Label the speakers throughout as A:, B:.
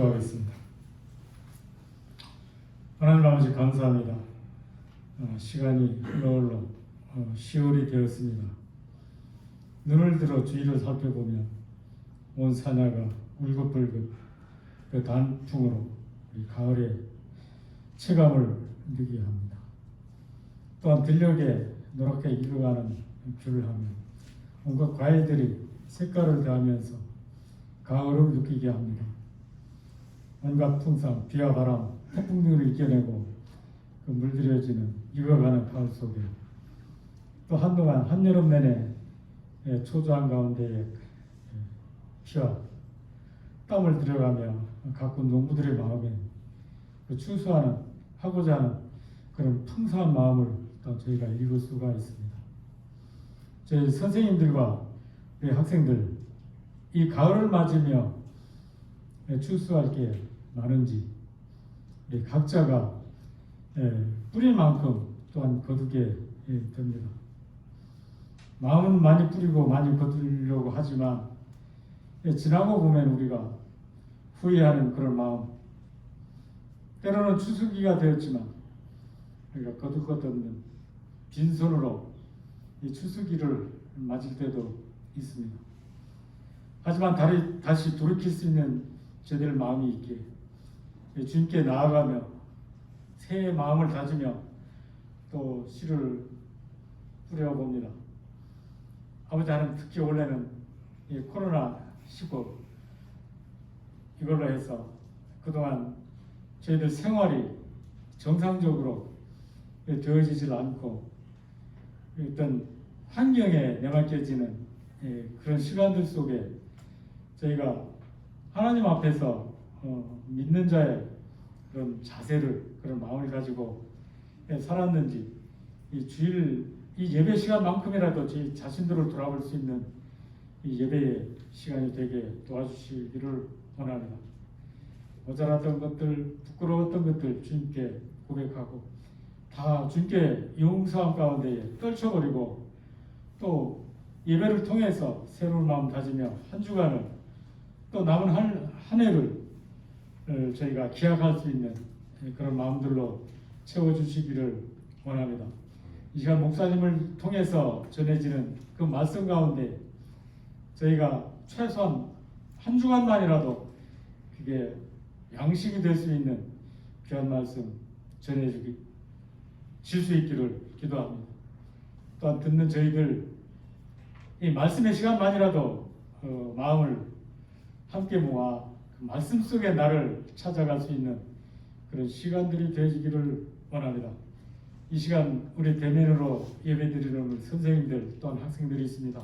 A: 기도하겠습니다. 하나님 아버지 감사합니다. 시간이 흘러 10월이 되었습니다. 눈을 들어 주위를 살펴보면 온 산야가 울긋불긋 그 단풍으로 우리 가을의 체감을 느끼게 합니다. 또한 들녘에 노랗게 익어가는 귤을 하며 온갖 과일들이 색깔을 더하면서 가을을 느끼게 합니다. 온갖 풍상, 비와 바람, 태풍 등을 이겨내고 그 물들여지는 익어가는 가을 속에 또 한동안 한여름 내내 초조한 가운데에 피와 땀을 들여가며 가꾼 농부들의 마음에 그 추수하는 하고자 하는 그런 풍성한 마음을 또 저희가 읽을 수가 있습니다. 저희 선생님들과 우리 학생들 이 가을을 맞으며 추수할 게 많은지 우리 각자가 뿌릴 만큼 또한 거두게 됩니다. 마음은 많이 뿌리고 많이 거두려고 하지만 지나고 보면 우리가 후회하는 그런 마음, 때로는 추수기가 되었지만 우리가 거둘 것 없는 빈손으로 이 추수기를 맞을 때도 있습니다. 하지만 다시 돌이킬 수 있는 저희들 마음이 있기에 주님께 나아가며 새 마음을 다지며 또 씨를 뿌려봅니다. 아버지 하나님, 특히 원래는 이 코로나19 이걸로 해서 그동안 저희들 생활이 정상적으로 되어지질 않고 어떤 환경에 내맡겨지는 그런 시간들 속에 저희가 하나님 앞에서 믿는 자의 그런 자세를, 그런 마음을 가지고 살았는지 이 예배 시간만큼이라도 저희 자신들을 돌아볼 수 있는 이 예배의 시간이 되게 도와주시기를 원합니다. 모자랐던 것들, 부끄러웠던 것들 주님께 고백하고 다 주님께 용서함 가운데에 떨쳐버리고 또 예배를 통해서 새로운 마음 다지며 한 주간을 또 남은 한 해를 저희가 기약할 수 있는 그런 마음들로 채워주시기를 원합니다. 이 시간 목사님을 통해서 전해지는 그 말씀 가운데 저희가 최소한 한 주간만이라도 그게 양식이 될 수 있는 귀한 말씀 전해주기 질 수 있기를 기도합니다. 또한 듣는 저희들 이 말씀의 시간만이라도 마음을 함께 모아 그 말씀 속에 나를 찾아갈 수 있는 그런 시간들이 되어지기를 원합니다. 이 시간 우리 대면으로 예배드리는 선생님들 또한 학생들이 있습니다.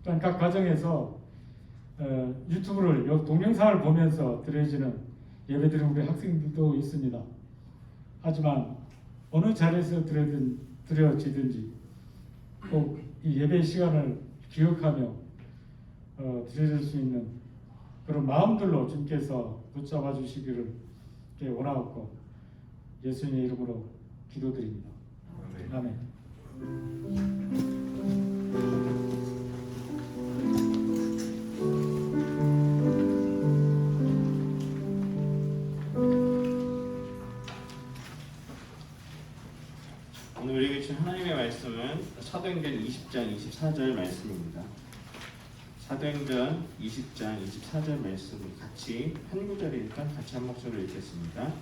A: 또한 각 가정에서 유튜브를 동영상을 보면서 드려지는 예배드리는 우리 학생들도 있습니다. 하지만 어느 자리에서 드려지든지 꼭 이 예배 시간을 기억하며 드려질 수 있는 그런 마음들로 주님께서 붙잡아 주시기를 원하옵고 예수님의 이름으로 기도드립니다. 아멘.
B: 오늘 우리에게 주신 하나님의 말씀은 사도행전 20장 24절 말씀입니다. 사도행전 20장 24절 말씀을 같이 한 구절이니까 같이 한 목소리로 읽겠습니다.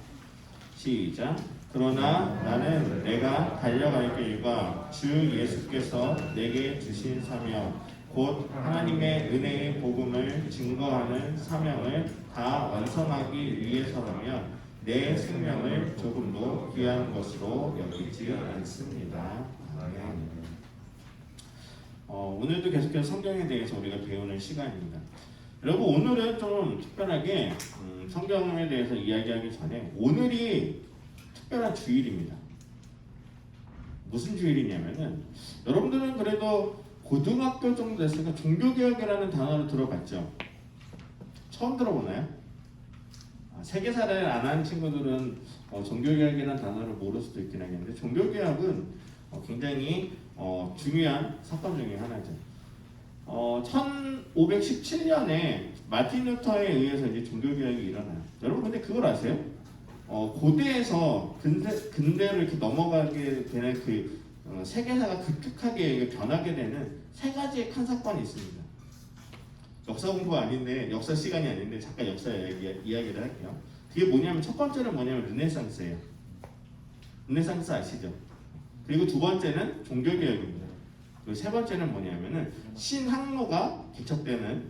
B: 시작. 그러나 나는 내가 달려갈 길과 주 예수께서 내게 주신 사명 곧 하나님의 은혜의 복음을 증거하는 사명을 다 완성하기 위해서라면 내 생명을 조금도 귀한 것으로 여기지 않습니다. 아멘. 오늘도 계속해서 성경에 대해서 우리가 배우는 시간입니다. 여러분, 오늘은 좀 특별하게 성경에 대해서 이야기하기 전에 오늘이 특별한 주일입니다. 무슨 주일이냐면은 여러분들은 그래도 고등학교 정도 됐으니까 종교개혁이라는 단어를 들어봤죠? 처음 들어보나요? 세계사를 안 한 친구들은 종교개혁이라는 단어를 모를 수도 있긴 하겠는데 종교개혁은 굉장히 중요한 사건 중에 하나죠. 1517년에 마틴 루터에 의해서 이제 종교개혁이 일어나요. 여러분 근데 그걸 아세요? 고대에서 근대로 이렇게 넘어가게 되는 세계사가 급격하게 변하게 되는 세 가지의 큰 사건이 있습니다. 역사 공부가 아닌데, 역사 시간이 아닌데 잠깐 역사 이야기를 할게요. 그게 뭐냐면 첫 번째는 뭐냐면 르네상스예요. 르네상스 아시죠? 그리고 두 번째는 종교개혁입니다. 그리고 세 번째는 뭐냐면은 신학로가 개척되는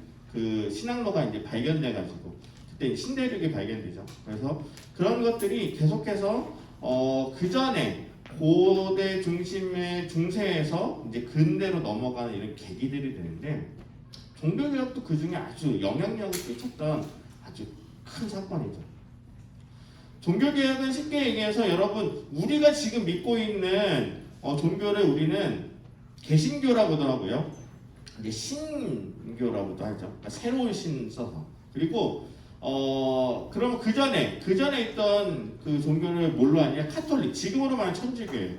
B: 신학로가 이제 발견돼가지고 그때 신대륙이 발견되죠. 그래서 그런 것들이 계속해서 그 전에 고대 중심의 중세에서 이제 근대로 넘어가는 이런 계기들이 되는데 종교개혁도 그 중에 아주 영향력을 끼쳤던 아주 큰 사건이죠. 종교개혁은 쉽게 얘기해서 여러분 우리가 지금 믿고 있는 종교를 우리는 개신교라고도 하고요. 이제 신교라고도 하죠. 그러니까 새로운 신 써서. 그리고 그러면 그 전에 있던 그 종교를 뭘로 하냐? 카톨릭. 지금으로 말하면 천주교예요.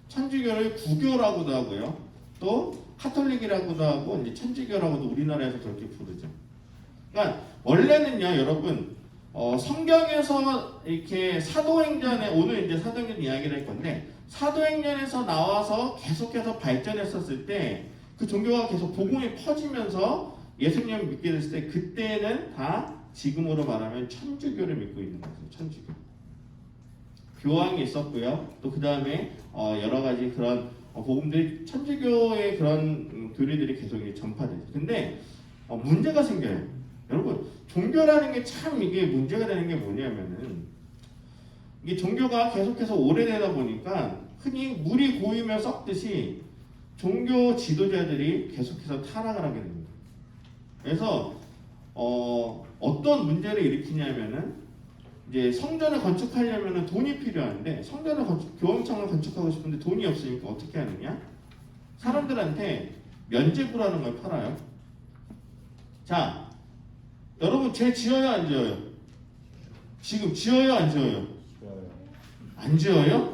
B: 천주교를 구교라고도 하고요. 또 카톨릭이라고도 하고 이제 천주교라고도 우리나라에서 그렇게 부르죠. 그러니까 원래는요, 여러분 성경에서 이렇게 사도행전에 오늘 이제 사도행전 이야기를 할 건데 사도행전에서 나와서 계속해서 발전했었을 때 그 종교가 계속 복음이 퍼지면서 예수님을 믿게 됐을 때 그때는 다 지금으로 말하면 천주교를 믿고 있는 거죠. 천주교. 교황이 있었고요. 또 그 다음에 여러 가지 그런 복음들이 천주교의 그런 교리들이 계속 전파되죠. 근데 문제가 생겨요. 여러분 종교라는 게 참 이게 문제가 되는 게 뭐냐면은 이게 종교가 계속해서 오래되다 보니까 흔히 물이 고이며 썩듯이 종교 지도자들이 계속해서 타락을 하게 됩니다. 그래서 어떤 문제를 일으키냐면은 이제 성전을 건축하려면은 돈이 필요한데 교황청을 건축하고 싶은데 돈이 없으니까 어떻게 하느냐? 사람들한테 면제부라는 걸 팔아요. 자, 여러분 죄 지어요 안 지어요? 지금 지어요 안 지어요? 안 지어요?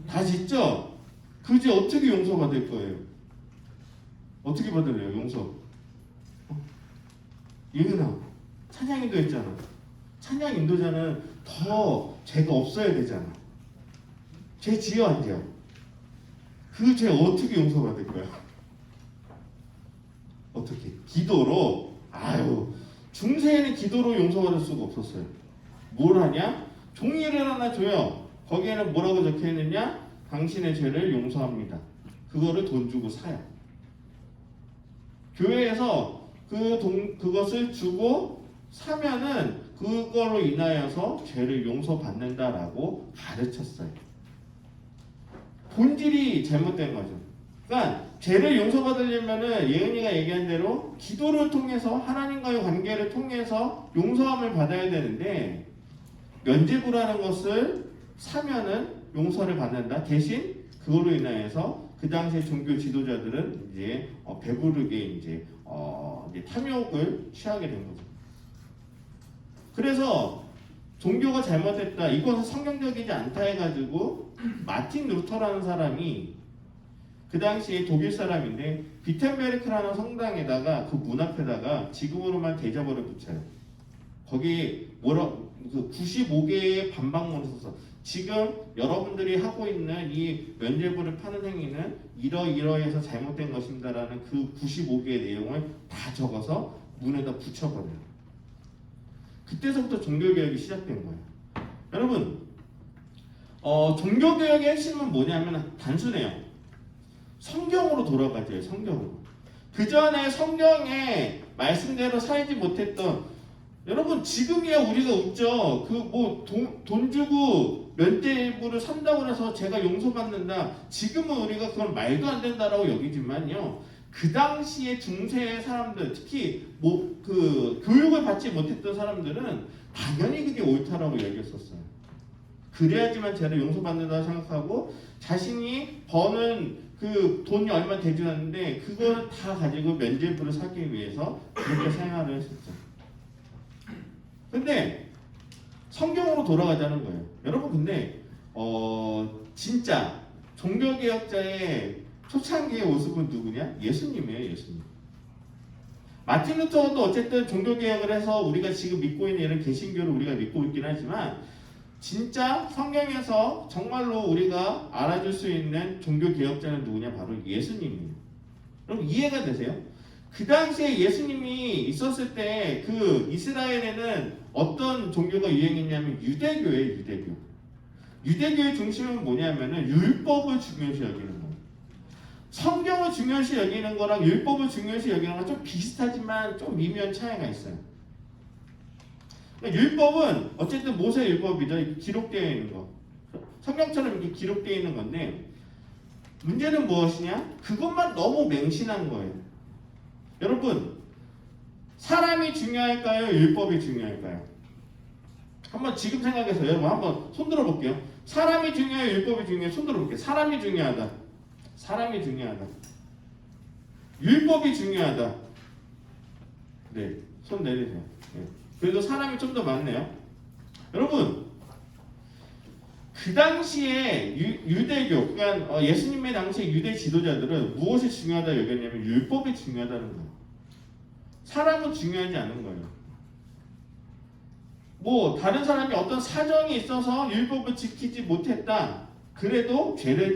B: 다 짓죠? 그 죄 어떻게 용서받을 거예요? 어떻게 받을래요? 용서? 예은아, 찬양 인도했잖아. 찬양 인도자는 더 죄가 없어야 되잖아. 죄 지어 안 지어? 그 죄 어떻게 용서받을 거야? 어떻게? 기도로? 아유, 중세에는 기도로 용서받을 수가 없었어요. 뭘 하냐? 종이를 하나 줘요. 거기에는 뭐라고 적혀 있느냐? 당신의 죄를 용서합니다. 그거를 돈 주고 사요. 교회에서 그것을 주고 사면은 그걸로 인하여서 죄를 용서받는다라고 가르쳤어요. 본질이 잘못된 거죠. 그러니까 죄를 용서받으려면은 예은이가 얘기한 대로 기도를 통해서 하나님과의 관계를 통해서 용서함을 받아야 되는데 면죄부라는 것을 사면은 용서를 받는다. 대신 그걸로 인하여서 그 당시에 종교 지도자들은 이제 배부르게 이제 탐욕을 취하게 된 거죠. 그래서 종교가 잘못됐다, 이것은 성경적이지 않다 해가지고 마틴 루터라는 사람이 그 당시에 독일 사람인데 비텐베르크라는 성당에다가 그 문 앞에다가 지금으로만 대자보를 붙여요. 거기 그 95개의 반박문을 써서 지금 여러분들이 하고 있는 이 면죄부를 파는 행위는 이러이러해서 잘못된 것입니다라는 그 95개의 내용을 다 적어서 문에다 붙여버려요. 그때서부터 종교개혁이 시작된 거예요. 여러분, 종교개혁의 핵심은 뭐냐면 단순해요. 성경으로 돌아가죠. 성경으로. 그 전에 성경의 말씀대로 살지 못했던, 여러분 지금이야 우리가 웃죠. 돈 주고 면죄부를 산다고 해서 제가 용서받는다. 지금은 우리가 그건 말도 안 된다라고 여기지만요. 그 당시에 중세의 사람들, 특히 교육을 받지 못했던 사람들은 당연히 그게 옳다라고 여겼었어요. 그래야지만 죄를 용서받는다고 생각하고 자신이 버는 그 돈이 얼마 되지 않는데 그걸 다 가지고 면죄부를 사기 위해서 그렇게 생활을 했었죠. 근데 성경으로 돌아가자는 거예요. 여러분 근데 진짜 종교개혁자의 초창기의 모습은 누구냐? 예수님이에요. 예수님. 마틴 루터도 어쨌든 종교개혁을 해서 우리가 지금 믿고 있는 이런 개신교를 우리가 믿고 있긴 하지만 진짜 성경에서 정말로 우리가 알아줄 수 있는 종교개혁자는 누구냐? 바로 예수님이에요. 여러분 이해가 되세요? 그 당시에 예수님이 있었을 때 그 이스라엘에는 어떤 종교가 유행했냐면 유대교예요. 유대교. 유대교의 중심은 뭐냐면은 율법을 중요시 여기는 거예요. 성경을 중요시 여기는 거랑 율법을 중요시 여기는 거랑 좀 비슷하지만 좀 미묘한 차이가 있어요. 그러니까 율법은 어쨌든 모세 율법이죠. 기록되어 있는 거. 성경처럼 이렇게 기록되어 있는 건데 문제는 무엇이냐? 그것만 너무 맹신한 거예요. 여러분 사람이 중요할까요? 율법이 중요할까요? 한번 지금 생각해서 여러분 한번 손들어 볼게요. 사람이 중요해요? 율법이 중요해요? 손들어 볼게요. 사람이 중요하다. 사람이 중요하다. 율법이 중요하다. 네, 손 내리세요. 네. 그래도 사람이 좀 더 많네요. 여러분, 그 당시에 유대교, 그러니까 예수님의 당시에 유대 지도자들은 무엇이 중요하다 여겼냐면 율법이 중요하다는 거예요. 사람은 중요하지 않은 거예요. 뭐 다른 사람이 어떤 사정이 있어서 율법을 지키지 못했다. 그래도 죄를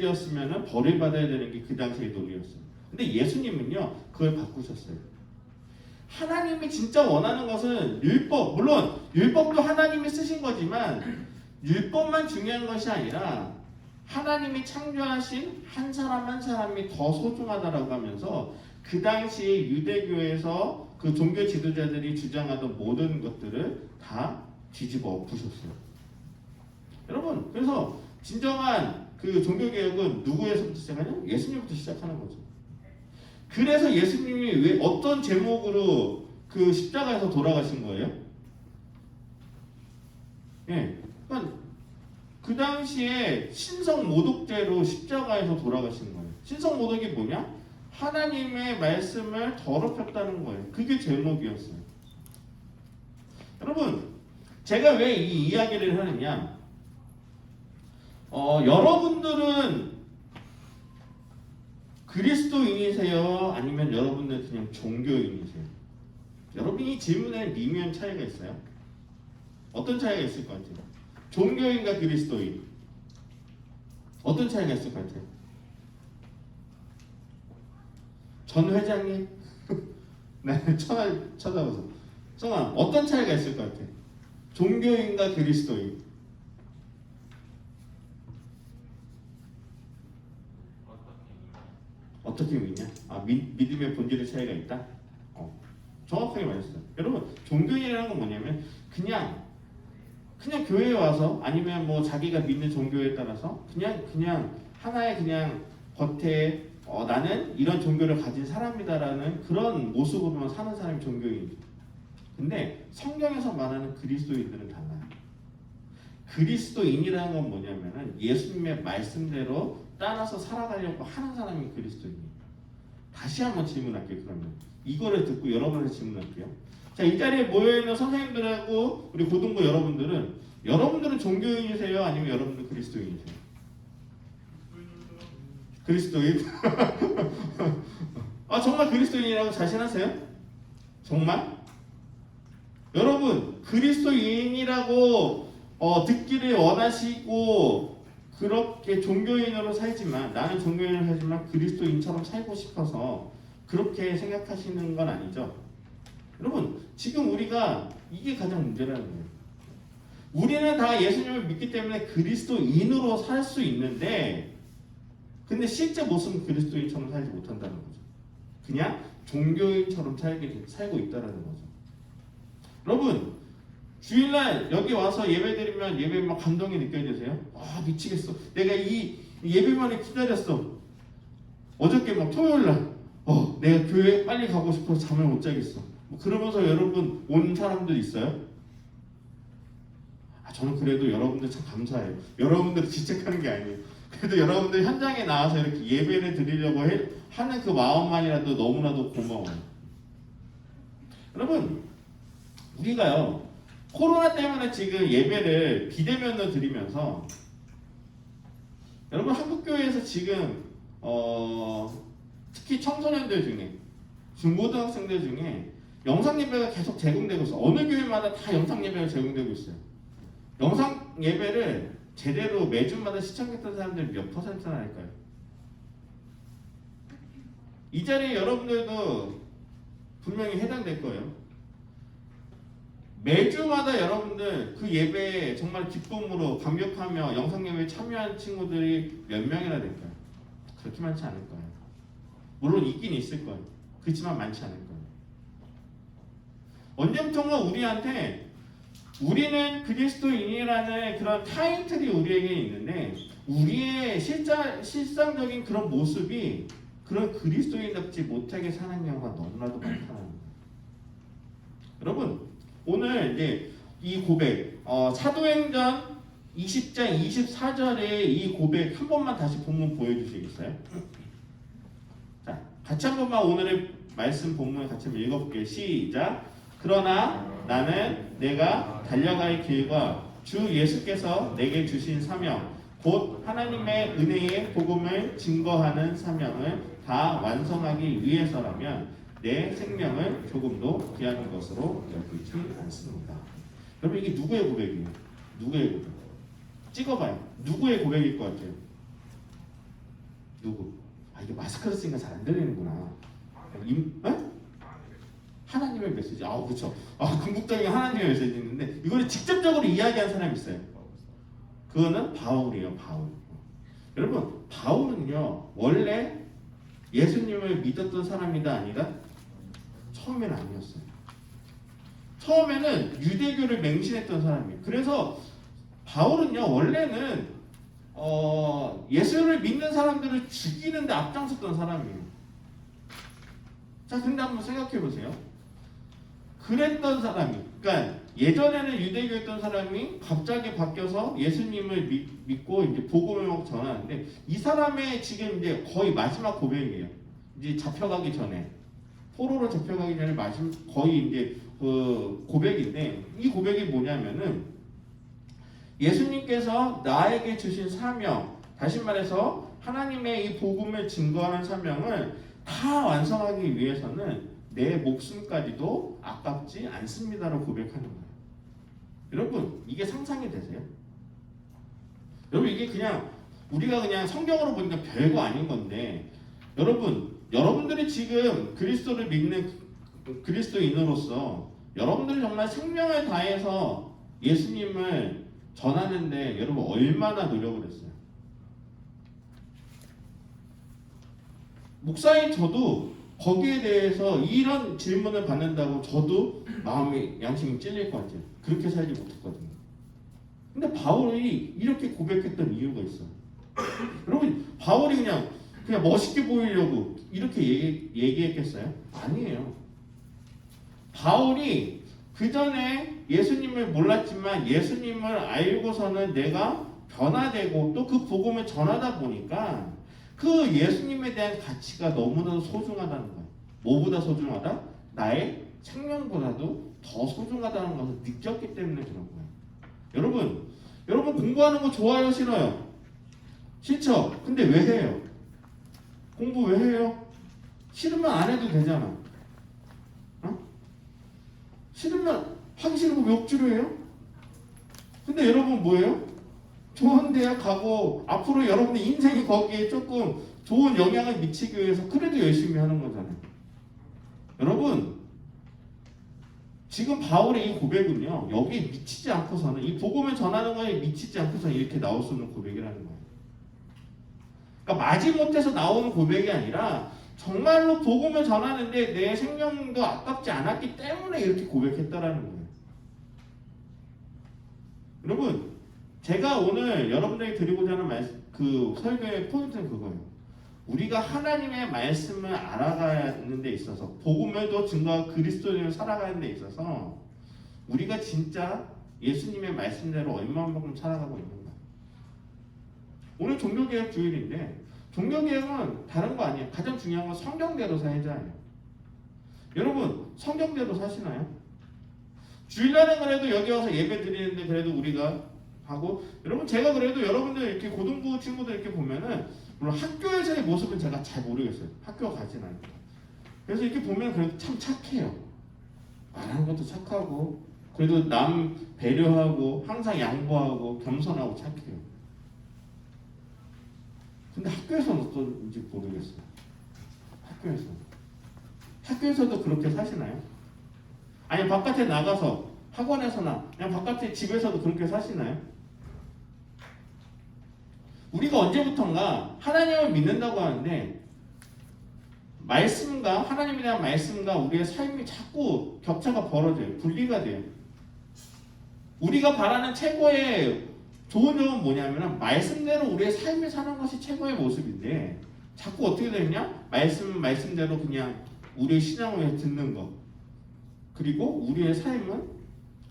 B: 벌을 받아야 되는 게 그 당시의 논리였어요. 근데 예수님은요 그걸 바꾸셨어요. 하나님이 진짜 원하는 것은 율법, 물론 율법도 하나님이 쓰신 거지만 율법만 중요한 것이 아니라 하나님이 창조하신 한 사람 한 사람이 더 소중하다라고 하면서 그 당시 유대교에서 그 종교 지도자들이 주장하던 모든 것들을 다 뒤집어 엎으셨어요. 여러분, 그래서 진정한 그 종교개혁은 누구에서부터 시작하냐? 예수님부터 시작하는 거죠. 그래서 예수님이 왜 어떤 제목으로 그 십자가에서 돌아가신 거예요? 예, 그러니까 그 당시에 신성모독죄로 십자가에서 돌아가신 거예요. 신성모독이 뭐냐? 하나님의 말씀을 더럽혔다는 거예요. 그게 제목이었어요. 여러분, 제가 왜 이 이야기를 하느냐? 여러분들은 그리스도인이세요? 아니면 여러분들 그냥 종교인이세요? 여러분이 질문에 미묘한 차이가 있어요. 어떤 차이가 있을 것 같아요? 종교인과 그리스도인 어떤 차이가 있을 것 같아요? 전 회장님? 네, 쳐다보세요. 성아, 어떤 차이가 있을 것 같아요? 종교인과 그리스도인 어떻게 믿냐? 믿음의 본질의 차이가 있다? 정확하게 말했어요. 여러분, 종교인이라는 건 뭐냐면 그냥 교회에 와서 아니면 뭐 자기가 믿는 종교에 따라서 그냥 하나의 그냥 겉에 나는 이런 종교를 가진 사람이다라는 그런 모습으로만 사는 사람이 종교인이죠. 근데 성경에서 말하는 그리스도인들은 달라요. 그리스도인이라는 건 뭐냐면은 예수님의 말씀대로 따라서 살아가려고 하는 사람이 그리스도인이에요. 다시 한번 질문할게요. 그러면 이거를 듣고 여러분한테 질문할게요. 자, 이 자리에 모여있는 선생님들하고 우리 고등부 여러분들은 종교인이세요? 아니면 여러분들 그리스도인이세요? 그리스도인? 정말 그리스도인이라고 자신하세요? 정말? 여러분, 그리스도인이라고 듣기를 원하시고 그렇게 종교인으로 살지만 나는 종교인으로 살지만 그리스도인처럼 살고 싶어서 그렇게 생각하시는 건 아니죠. 여러분, 지금 우리가 이게 가장 문제라는 거예요. 우리는 다 예수님을 믿기 때문에 그리스도인으로 살 수 있는데 근데 실제 모습은 그리스도인처럼 살지 못한다는 거죠. 그냥 종교인처럼 살고 있다는 거죠. 여러분, 주일날 여기 와서 예배드리면 예배 막 감동이 느껴지세요? 미치겠어. 내가 이 예배만을 기다렸어. 어저께 막 토요일날 내가 교회 빨리 가고 싶어서 잠을 못 자겠어. 그러면서 여러분 온 사람들 있어요? 저는 그래도 여러분들 참 감사해요. 여러분들 지적하는 게 아니에요. 그래도 여러분들 현장에 나와서 이렇게 예배를 드리려고 하는 그 마음만이라도 너무나도 고마워요. 여러분, 우리가요 코로나 때문에 지금 예배를 비대면으로 드리면서 여러분 한국교회에서 지금 특히 청소년들 중에 중고등학생들 중에 영상 예배가 계속 제공되고 있어. 어느 교회마다 다 영상 예배가 제공되고 있어요. 영상 예배를 제대로 매주마다 시청했던 사람들이 몇 퍼센트나 할까요? 이 자리에 여러분들도 분명히 해당될 거예요. 매주마다 여러분들 그 예배에 정말 기쁨으로 감격하며 영상 예배에 참여한 친구들이 몇 명이나 될까요? 그렇게 많지 않을 거예요. 물론 있긴 있을 거예요. 그렇지만 많지 않을 거예요. 언제부턴가 우리한테 우리는 그리스도인이라는 그런 타이틀이 우리에게 있는데 우리의 실상적인 그런 모습이 그런 그리스도인답지 못하게 사는 경우가 너무나도 많다는 거예요. 여러분 오늘 이제 이 고백 사도행전 20장 24절의 이 고백 한 번만 다시 본문 보여주시겠어요? 자, 같이 한 번만 오늘의 말씀 본문 같이 한번 읽어볼게요. 시작. 그러나 나는 내가 달려갈 길과 주 예수께서 내게 주신 사명 곧 하나님의 은혜의 복음을 증거하는 사명을 다 완성하기 위해서라면 내 생명을 조금도 귀한 것으로 여기지 않습니다. 여러분 이게 누구의 고백이에요? 누구의 고백? 찍어봐요. 누구의 고백일 것 같아요? 누구? 아 이게 마스크를 쓰니까 잘 안 들리는구나. 하나님의 메시지. 그렇죠. 궁극적인 하나님의 메시지 있는데 이걸 직접적으로 이야기한 사람이 있어요. 그거는 바울이에요. 바울. 여러분 바울은요 원래 예수님을 믿었던 사람이다 아니다? 처음에는 아니었어요. 처음에는 유대교를 맹신했던 사람이에요. 그래서 바울은요 원래는 예수를 믿는 사람들을 죽이는데 앞장섰던 사람이에요. 자 근데 한번 생각해 보세요. 그랬던 사람이, 그러니까 예전에는 유대교였던 사람이 갑자기 바뀌어서 예수님을 믿고 이제 복음을 막 전하는데 이 사람의 지금 이제 거의 마지막 고백이에요. 이제 잡혀가기 전에 포로로 잡혀가기 전에 거의 이제 그 고백인데 이 고백이 뭐냐면은 예수님께서 나에게 주신 사명, 다시 말해서 하나님의 이 복음을 증거하는 사명을 다 완성하기 위해서는 내 목숨까지도 아깝지 않습니다라고 고백하는 거예요. 여러분 이게 상상이 되세요? 여러분 이게 그냥 우리가 그냥 성경으로 보니까 별거 아닌 건데 여러분들이 지금 그리스도를 믿는 그리스도인으로서 여러분들이 정말 생명을 다해서 예수님을 전하는데 여러분 얼마나 노력을 했어요? 목사인 저도 거기에 대해서 이런 질문을 받는다고 저도 마음이 양심이 찔릴 것 같아요. 그렇게 살지 못했거든요. 근데 바울이 이렇게 고백했던 이유가 있어요. 여러분 바울이 그냥 멋있게 보이려고 이렇게 얘기했겠어요? 아니에요. 바울이 그 전에 예수님을 몰랐지만 예수님을 알고서는 내가 변화되고 또 그 복음을 전하다 보니까 그 예수님에 대한 가치가 너무나도 소중하다는 거예요. 뭐보다 소중하다? 나의 생명보다도 더 소중하다는 것을 느꼈기 때문에 그런 거예요. 여러분 공부하는 거 좋아요? 싫어요? 싫죠? 근데 왜 해요? 공부 왜 해요? 싫으면 안 해도 되잖아. 싫으면 하기 싫으면 왜 억지로 해요? 근데 여러분 뭐예요? 좋은 대학 가고 앞으로 여러분의 인생이 거기에 조금 좋은 영향을 미치기 위해서 그래도 열심히 하는 거잖아요. 여러분 지금 바울의 이 고백은요 여기에 미치지 않고서는 이 복음을 전하는 거에 미치지 않고서는 이렇게 나올 수 없는 고백이라는 거예요. 그러니까 마지못해서 나오는 고백이 아니라 정말로 복음을 전하는데 내 생명도 아깝지 않았기 때문에 이렇게 고백했다라는 거예요. 여러분 제가 오늘 여러분들에게 드리고자 하는 그 설교의 포인트는 그거예요. 우리가 하나님의 말씀을 알아가는 데 있어서 복음을 또 증거하고 그리스도인을 살아가는 데 있어서 우리가 진짜 예수님의 말씀대로 얼마만큼 살아가고 있는가. 오늘 종교개혁 주일인데 종교개혁은 다른 거 아니에요. 가장 중요한 건 성경대로 살자예요. 여러분 성경대로 사시나요? 주일날은 그래도 여기 와서 예배 드리는데 그래도 우리가 하고 여러분 제가 그래도 여러분들 이렇게 고등부 친구들 이렇게 보면은 물론 학교에서의 모습은 제가 잘 모르겠어요. 학교 가진 않아요. 그래서 이렇게 보면 그래도 참 착해요. 말하는 것도 착하고 그래도 남 배려하고 항상 양보하고 겸손하고 착해요. 근데 학교에서는 어떤지 모르겠어요. 학교에서도 그렇게 사시나요? 아니 바깥에 나가서 학원에서나 그냥 바깥에 집에서도 그렇게 사시나요? 우리가 언제부턴가 하나님을 믿는다고 하는데 말씀과 하나님에 대한 말씀과 우리의 삶이 자꾸 격차가 벌어져요. 분리가 돼요. 우리가 바라는 최고의 좋은 점은 뭐냐면 말씀대로 우리의 삶을 사는 것이 최고의 모습인데 자꾸 어떻게 되냐? 말씀대로 그냥 우리의 신앙을 위해 듣는 것 그리고 우리의 삶은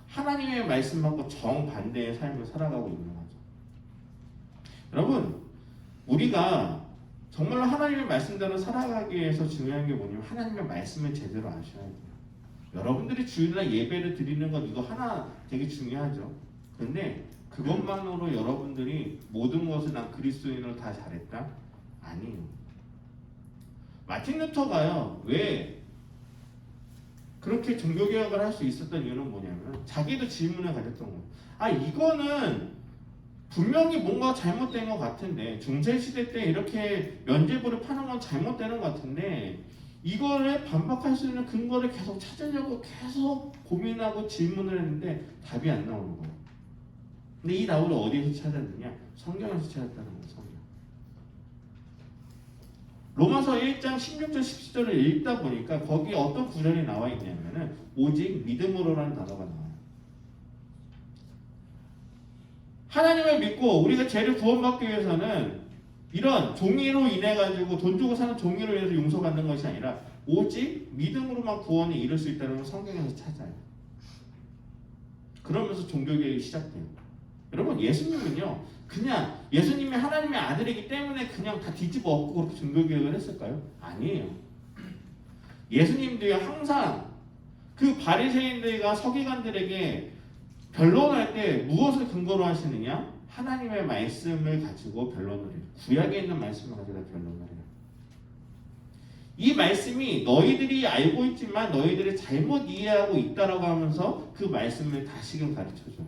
B: 하나님의 말씀하고 정반대의 삶을 살아가고 있는 거죠. 여러분 우리가 정말로 하나님의 말씀대로 살아가기 위해서 중요한 게 뭐냐면 하나님의 말씀을 제대로 아셔야 돼요. 여러분들이 주일날 예배를 드리는 것 이거 하나 되게 중요하죠. 그런데 그것만으로 여러분들이 모든 것을 난 그리스도인으로 다 잘했다? 아니에요. 마틴 루터가요. 왜 그렇게 종교개혁을 할 수 있었던 이유는 뭐냐면 자기도 질문을 가졌던 거예요. 아 이거는 분명히 뭔가 잘못된 것 같은데 중세시대 때 이렇게 면죄부를 파는 건 잘못되는 것 같은데 이거를 반박할 수 있는 근거를 계속 찾으려고 계속 고민하고 질문을 했는데 답이 안 나오는 거예요. 근데 이 답을 어디에서 찾았느냐? 성경에서 찾았다는 거예요. 성경. 로마서 1장 16절 17절을 읽다 보니까 거기에 어떤 구절이 나와 있냐면은 오직 믿음으로라는 단어가 나와요. 하나님을 믿고 우리가 죄를 구원받기 위해서는 이런 종의로 인해 가지고 돈 주고 사는 종의로 인해서 용서받는 것이 아니라 오직 믿음으로만 구원에 이룰 수 있다는 걸 성경에서 찾아요. 그러면서 종교개혁이 시작돼요. 여러분 예수님은요 그냥 예수님이 하나님의 아들이기 때문에 그냥 다 뒤집어 엎고 그렇게 종교개혁을 했을까요? 아니에요. 예수님도요 항상 그 바리새인들과 서기관들에게 변론할 때 무엇을 근거로 하시느냐? 하나님의 말씀을 가지고 변론을 해요. 구약에 있는 말씀을 가지고 변론을 해요. 이 말씀이 너희들이 알고 있지만 너희들이 잘못 이해하고 있다라고 하면서 그 말씀을 다시금 가르쳐줘요.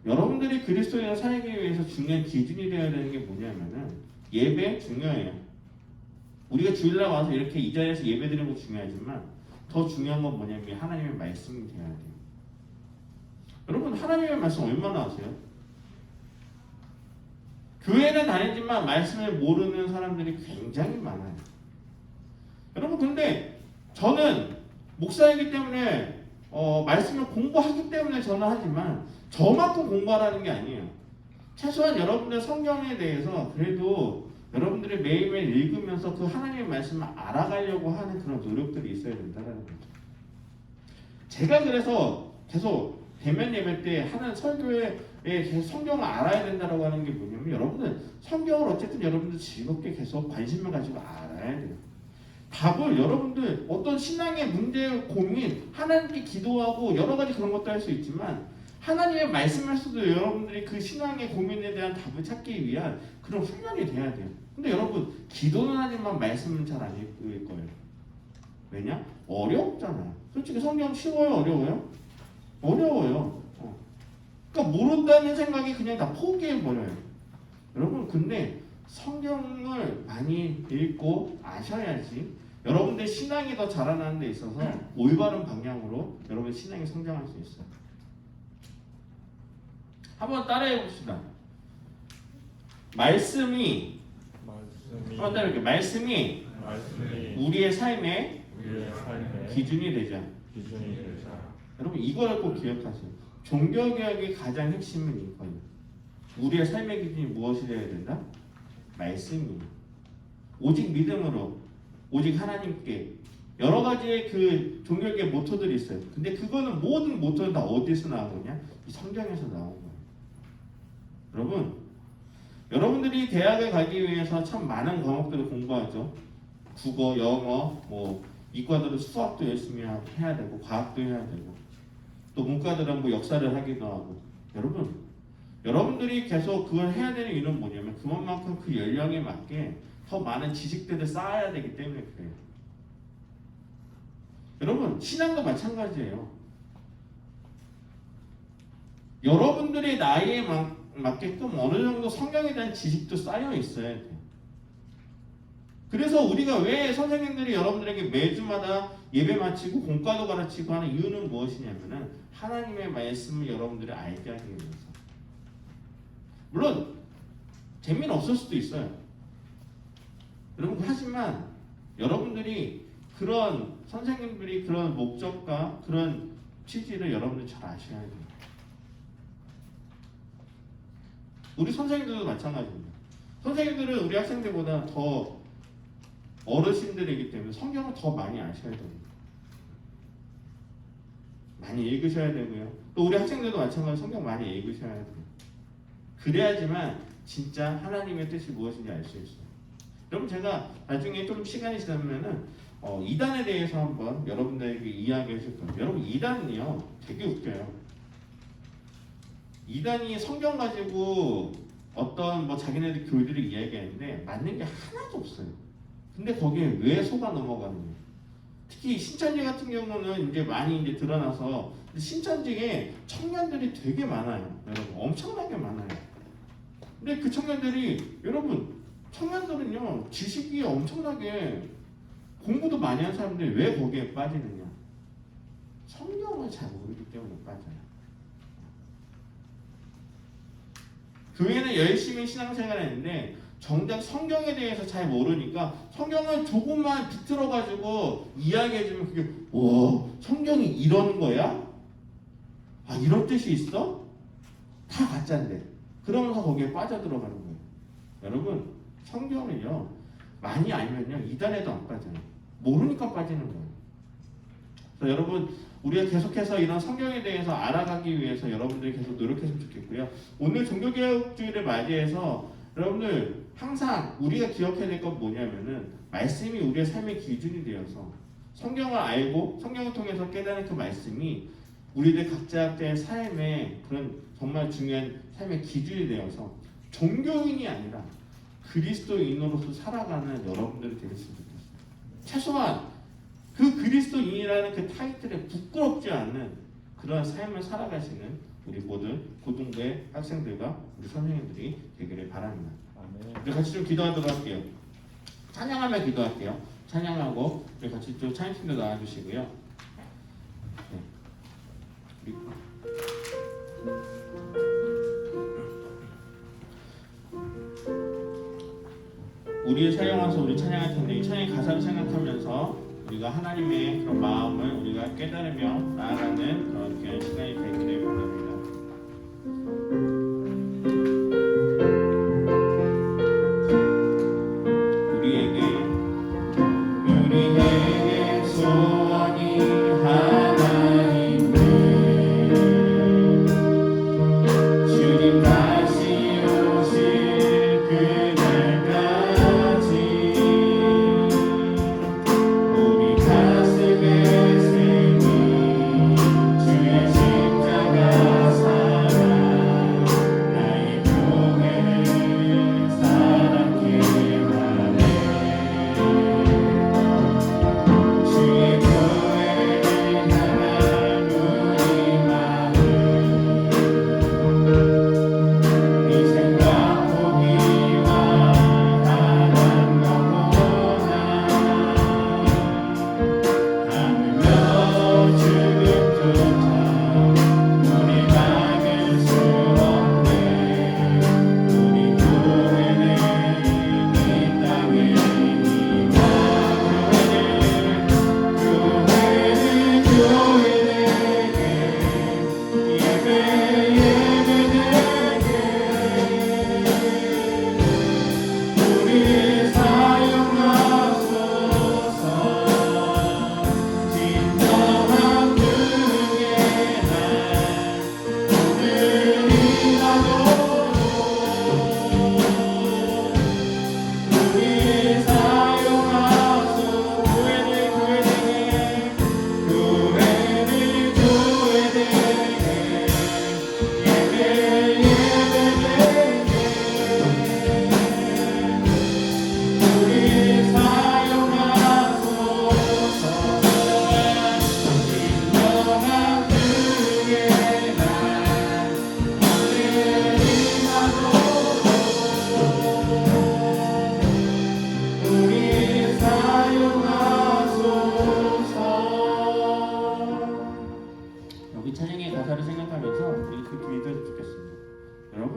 B: 여러분들이 그리스도인으로 살기 위해서 중요한 기준이 되어야 되는 게 뭐냐면은 예배 중요해요. 우리가 주일날 와서 이렇게 이 자리에서 예배 드리는 거 중요하지만 더 중요한 건 뭐냐면 하나님의 말씀이 되어야 돼요. 여러분 하나님의 말씀 얼마나 아세요? 교회는 다니지만 말씀을 모르는 사람들이 굉장히 많아요. 여러분 근데 저는 목사이기 때문에 말씀을 공부하기 때문에 저는 하지만 저만큼 공부하라는 게 아니에요. 최소한 여러분들 성경에 대해서 그래도 여러분들이 매일매일 읽으면서 그 하나님의 말씀을 알아가려고 하는 그런 노력들이 있어야 된다는 거죠. 제가 그래서 계속 대면 예배 때 하는 설교에 계속 성경을 알아야 된다고 하는 게 뭐냐면 여러분들 성경을 어쨌든 여러분들 즐겁게 계속 관심을 가지고 알아야 돼요. 답을 여러분들 어떤 신앙의 문제 고민 하나님께 기도하고 여러 가지 그런 것도 할 수 있지만 하나님의 말씀에서도 여러분들이 그 신앙의 고민에 대한 답을 찾기 위한 그런 훈련이 돼야 돼요. 근데 여러분 기도는 하지만 말씀은 잘 안 읽을 거예요. 왜냐? 어렵잖아요. 솔직히 성경 쉬워요? 어려워요? 어려워요. 그러니까 모른다는 생각이 그냥 다 포기해버려요. 여러분 근데 성경을 많이 읽고 아셔야지 여러분들 신앙이 더 자라나는 데 있어서 올바른 방향으로 여러분 신앙이 성장할 수 있어요. 한번 따라해 봅시다. 말씀이 한번 따라해볼게요. 말씀이 우리의 삶의 기준이 되자. 여러분 이걸 꼭 기억하세요. 종교개혁의 가장 핵심은 이거예요. 우리의 삶의 기준이 무엇이 되어야 된다? 말씀이에요. 오직 믿음으로 오직 하나님께 여러 가지의 그 종교개혁 모토들이 있어요. 근데 그거는 모든 모토는 다 어디서 나온 거냐? 이 성경에서 나온 거예요. 여러분들이 대학에 가기 위해서 참 많은 과목들을 공부하죠. 국어, 영어, 뭐 이과들은 수학도 열심히 해야 되고 과학도 해야 되고 또 문과들은 뭐 역사를 하기도 하고 여러분들이 계속 그걸 해야 되는 이유는 뭐냐면 그만큼 그 연령에 맞게 더 많은 지식들을 쌓아야 되기 때문에 그래요. 여러분 신앙도 마찬가지예요. 여러분들의 나이에 맞게끔 어느 정도 성경에 대한 지식도 쌓여 있어야 돼요. 그래서 우리가 왜 선생님들이 여러분들에게 매주마다 예배 마치고 공과도 가르치고 하는 이유는 무엇이냐면은 하나님의 말씀을 여러분들이 알게 하기 위해서. 물론 재미는 없을 수도 있어요. 여러분 하지만 여러분들이 그런 선생님들이 그런 목적과 그런 취지를 여러분들이 잘 아셔야 돼요. 우리 선생님들도 마찬가지입니다. 선생님들은 우리 학생들보다 더 어르신들이기 때문에 성경을 더 많이 아셔야 됩니다. 많이 읽으셔야 되고요. 또 우리 학생들도 마찬가지로 성경 많이 읽으셔야 돼요. 그래야지만 진짜 하나님의 뜻이 무엇인지 알 수 있어요. 여러분 제가 나중에 좀 시간이 지나면은 이단에 대해서 한번 여러분들에게 이야기해 줄 거예요. 여러분 이단은요 되게 웃겨요. 이단이 성경 가지고 어떤 뭐 자기네들 교리들을 이야기하는데 맞는 게 하나도 없어요. 근데 거기에 왜 속아 넘어가느냐? 특히 신천지 같은 경우는 이제 많이 이제 드러나서 신천지에 청년들이 되게 많아요. 여러분 엄청나게 많아요. 근데 그 청년들이 여러분 청년들은요 지식이 엄청나게 공부도 많이 한 사람들이 왜 거기에 빠지느냐? 성경을 잘 모르기 때문에 빠져요. 교회는 열심히 신앙생활을 했는데 정작 성경에 대해서 잘 모르니까 성경을 조금만 비틀어 가지고 이야기해주면 그게 와 성경이 이런 거야? 아 이런 뜻이 있어? 다 가짜인데 그러면서 거기에 빠져들어가는 거예요. 여러분 성경은요 많이 알면요 이단에도 안 빠져요. 모르니까 빠지는 거예요. 그래서 여러분 우리가 계속해서 이런 성경에 대해서 알아가기 위해서 여러분들이 계속 노력했으면 좋겠고요. 오늘 종교개혁주의를 맞이해서 여러분들 항상 우리가 기억해야 될 건 뭐냐면은 말씀이 우리의 삶의 기준이 되어서 성경을 알고 성경을 통해서 깨달은 그 말씀이 우리들 각자의 삶에 그런 정말 중요한 삶의 기준이 되어서 종교인이 아니라 그리스도인으로서 살아가는 여러분들이 되셨으면 좋겠어요. 최소한 그 그리스도인이라는 그 타이틀에 부끄럽지 않는 그런 삶을 살아가시는 우리 모든 고등부의 학생들과 우리 선생님들이 되기를 바랍니다. 우리 같이 좀 기도하도록 할게요. 찬양하며 기도할게요. 찬양하고 우리 같이 좀 찬양팀도 나와주시고요. 네. 우리의 사용해서 우리 찬양할 텐데 이 찬양 가사를 생각하면서 우리가 하나님의 그런 마음을 우리가 깨달으며 나아가는 그런 귀한 시간이 되기를 바랍니다. 우리에게 소원이 하나님을 주님 다시 오실 그날까지 우리 가슴에 새긴 주의 십자가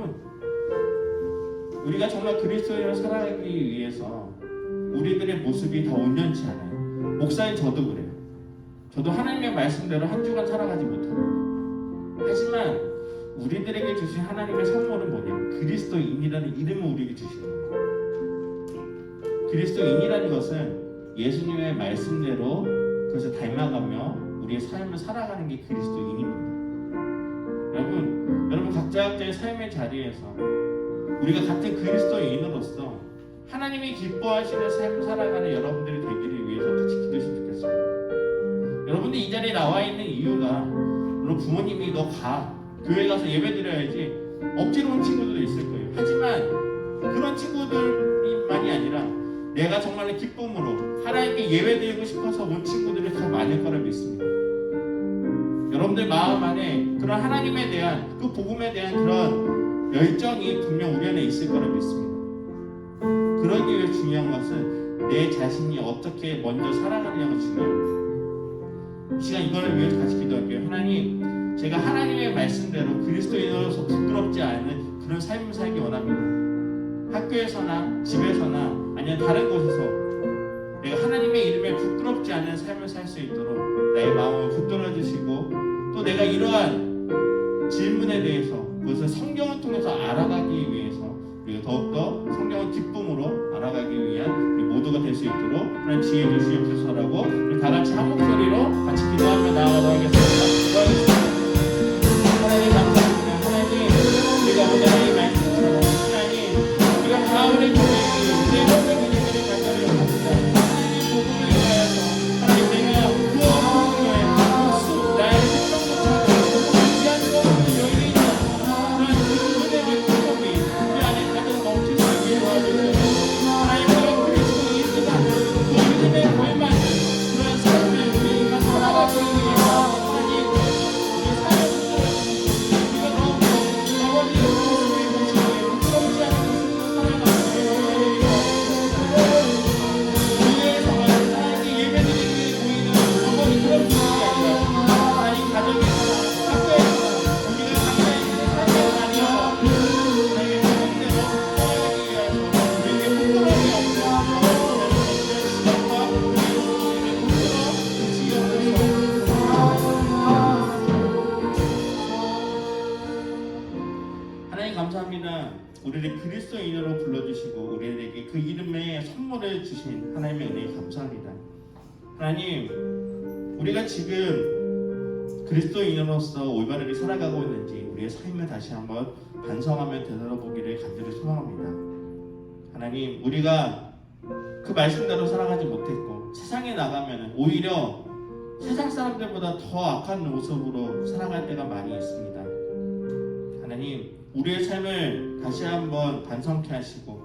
B: 여러분, 우리가 정말 그리스도인으로 살아가기 위해서 우리들의 모습이 다 온전치 않아요. 목사인 저도 그래요. 저도 하나님의 말씀대로 한 주간 살아가지 못합니다. 하지만 우리들에게 주신 하나님의 선물은 뭐냐면 그리스도인이라는 이름을 우리에게 주시는 거예요. 그리스도인이라는 것은 예수님의 말씀대로 그것을 닮아가며 우리의 삶을 살아가는 게 그리스도인입니다. 여러분 각자의 삶의 자리에서 우리가 같은 그리스도인으로서 하나님이 기뻐하시는 삶을 살아가는 여러분들이 되기를 위해서 같이 기도했으면 좋겠습니다. 여러분들이 이 자리에 나와 있는 이유가 물론 부모님이 너 가, 교회 가서 예배 드려야지 억지로 온 친구들도 있을 거예요. 하지만 그런 친구들만이 아니라 내가 정말 기쁨으로 하나님께 예배 드리고 싶어서 온 친구들이 더 많을 거라 믿습니다. 여러분들 마음 안에 그런 하나님에 대한 그 복음에 대한 그런 열정이 분명 우리 안에 있을 거라 믿습니다. 그러기 위해 중요한 것은 내 자신이 어떻게 먼저 살아가느냐가 중요합니다. 이 시간 이거를 위해서 같이 기도할게요. 하나님, 제가 하나님의 말씀대로 그리스도인으로서 부끄럽지 않은 그런 삶을 살기 원합니다. 학교에서나 집에서나 아니면 다른 곳에서 내가 하나님의 이름에 부끄럽지 않은 삶을 살 수 있도록 나의 마음을 붙들어 주시고 또 내가 이러한 질문에 대해서 그것을 성경을 통해서 알아가기 위해서 우리가 더욱더 성경을 기쁨으로 알아가기 위한 우리 모두가 될 수 있도록 하나님 지혜 주시옵소서라고 우리 다 같이 한 목소리로 같이 기도하며 나아가도록 하겠습니다. 기도하겠습니다. 하나님 감사합니다. 하나님 우리가 오늘 이 말씀처럼 하나님 우리가 가을의 교회에 우리의 모든 일들을 발전을 합니다. 하나님 복음을 위하여서 하나님 내가 구원을 위하여 나의 생명조차도 귀한 것을 여기 있는 그런 은혜와 기쁨이 우리 안에 가득 넘칠 수 있게 도와주시옵소서. 하나님 우리가 그리스도인이지만 그 이름에 걸맞는 그런 삶을 우리가 살아가기 위해서 하나님 우리 사역을 우리가 더욱더 아버지 그리스도의 모습에 부끄럽지 않은 모습으로 살아가는 교회에서만 하나님 예배드리기 위해 모이는 아버지 그런 모습이 아니라 하나님 가정에서 학교에서 우리가 각자의 삶의 자리에서 하나님의 복음대로 살아가기 위해서 우리에게 부끄러움이 없는 시간과 우리의 부끄러움 지혜옵소서. 하나님 감사합니다. 우리를 그리스도인으로 불러주시고 우리에게 그 이름의 선물을 주신 하나님의 은혜에 감사합니다. 하나님, 우리가 지금 그리스도인으로서 올바르게 살아가고 있는지 우리의 삶을 다시 한번 반성하며 되돌아보기를 간절히 소망합니다. 하나님, 우리가 그 말씀대로 살아가지 못했고 세상에 나가면 오히려 세상 사람들보다 더 악한 모습으로 살아갈 때가 많이 있습니다. 하나님, 우리의 삶을 다시 한번 반성케 하시고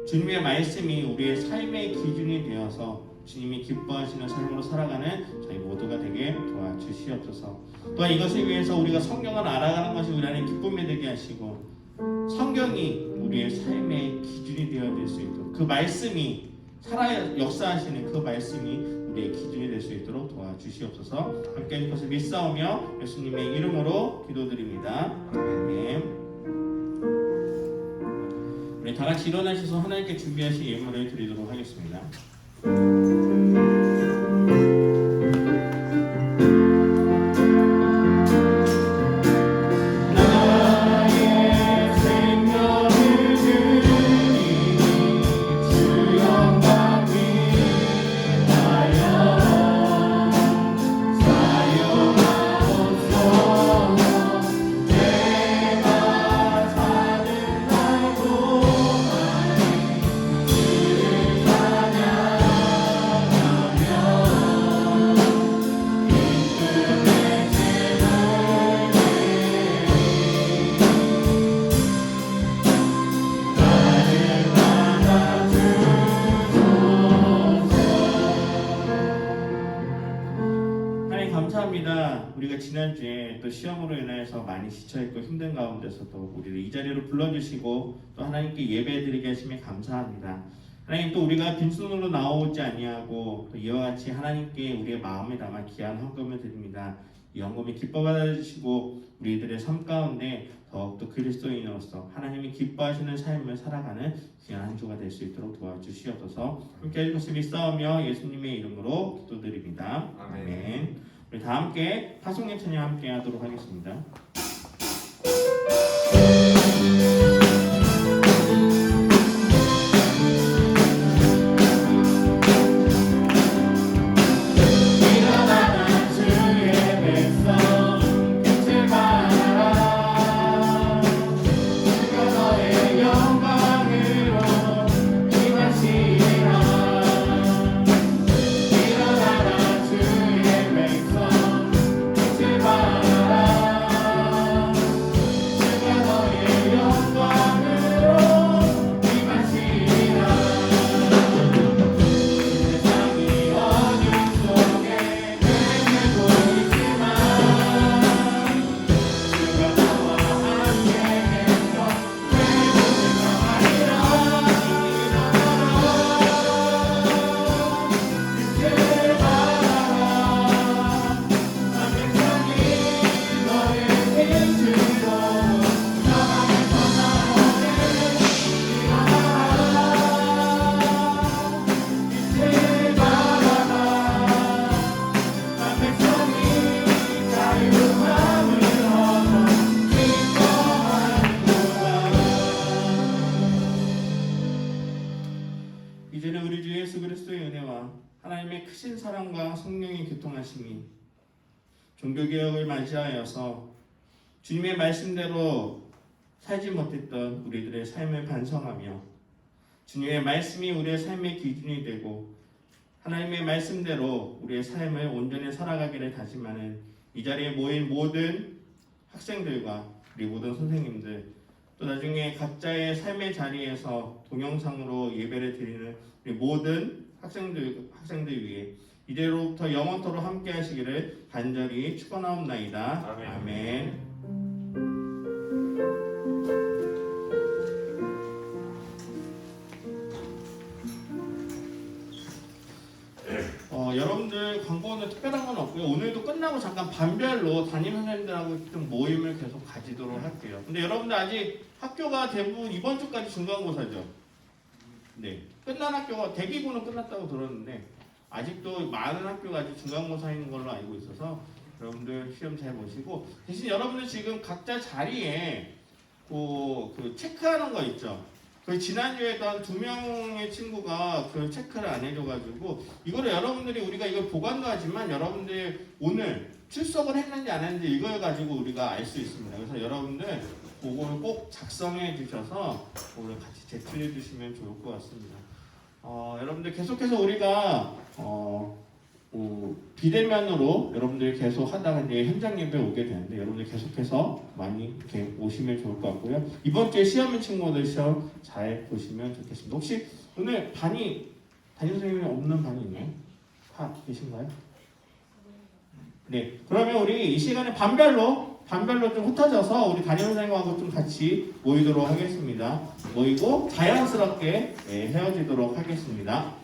B: 주님의 말씀이 우리의 삶의 기준이 되어서 주님이 기뻐하시는 삶으로 살아가는 저희 모두가 되게 도와주시옵소서. 또한 이것을 위해서 우리가 성경을 알아가는 것이 우리 안에 기쁨이 되게 하시고 성경이 우리의 삶의 기준이 되어질 수 있도록 그 말씀이 살아 역사하시는 그 말씀이 우리의 기준이 될 수 있도록 도와주시옵소서. 함께 이것을 믿사오며 예수님의 이름으로 기도드립니다. 아멘. 우리 다 같이 일어나셔서 하나님께 준비하신 예물을 드리도록 하겠습니다. 감사합니다. 우리가 지난주에 또 시험으로 인해서 많이 지쳐있고 힘든 가운데서도 우리를 이 자리로 불러주시고 또 하나님께 예배드리게 하심에 감사합니다. 하나님, 또 우리가 빈손으로 나오지 아니하고 또 이와 같이 하나님께 우리의 마음에 담아 귀한 헌금을 드립니다. 이 헌금이 기뻐 받아주시고 우리들의 삶 가운데 더욱더 그리스도인으로서 하나님이 기뻐하시는 삶을 살아가는 귀한 한 주가 될 수 있도록 도와주시옵소서. 함께 해주실 것을 믿사오며 예수님의 이름으로 기도드립니다. 아멘. 우리 다 함께 파송의 찬양 함께 하도록 하겠습니다. 이제는 우리 주 예수 그리스도의 은혜와 하나님의 크신 사랑과 성령의 교통하심이 종교개혁을 맞이하여서 주님의 말씀대로 살지 못했던 우리들의 삶을 반성하며 주님의 말씀이 우리의 삶의 기준이 되고 하나님의 말씀대로 우리의 삶을 온전히 살아가기를 다짐하는 이 자리에 모인 모든 학생들과 우리 모든 선생님들 또 나중에 각자의 삶의 자리에서 동영상으로 예배를 드리는 우리 모든 학생들 위해 이제로부터 영원토록 함께 하시기를 간절히 축원하옵나이다.
C: 아멘.
B: 아멘. 여러분들 광고는 특별한 건 없고요. 오늘도 끝나고 잠깐 반별로 담임 선생님들하고 좀 모임을 계속 가지도록 할게요. 근데 여러분들 아직 학교가 대부분 이번 주까지 중간고사죠. 네. 끝난 학교가 대기고는 끝났다고 들었는데 아직도 많은 학교가 아직 중간고사인 걸로 알고 있어서 여러분들 시험 잘 보시고 대신 여러분들 지금 각자 자리에 그 체크하는 거 있죠. 그 지난주에도 한 2명의 친구가 그 체크를 안 해줘가지고 이거를 여러분들이 우리가 이걸 보관도 하지만 여러분들 오늘 출석을 했는지 안 했는지 이걸 가지고 우리가 알 수 있습니다. 그래서 여러분들 그거를 꼭 작성해 주셔서 오늘 같이 제출해 주시면 좋을 것 같습니다. 여러분들 계속해서 우리가 비대면으로 여러분들이 계속 하다가 이제 현장 예배 오게 되는데 여러분들 계속해서 많이 이렇게 오시면 좋을 것 같고요. 이번 주에 시험인 친구들 시험 잘 보시면 좋겠습니다. 혹시 오늘 담임 선생님이 없는 반이 있나요? 다 계신가요? 네. 그러면 우리 이 시간에 반별로 좀 흩어져서 우리 담임 선생님하고 좀 같이 모이도록 하겠습니다. 모이고 자연스럽게 헤어지도록 하겠습니다.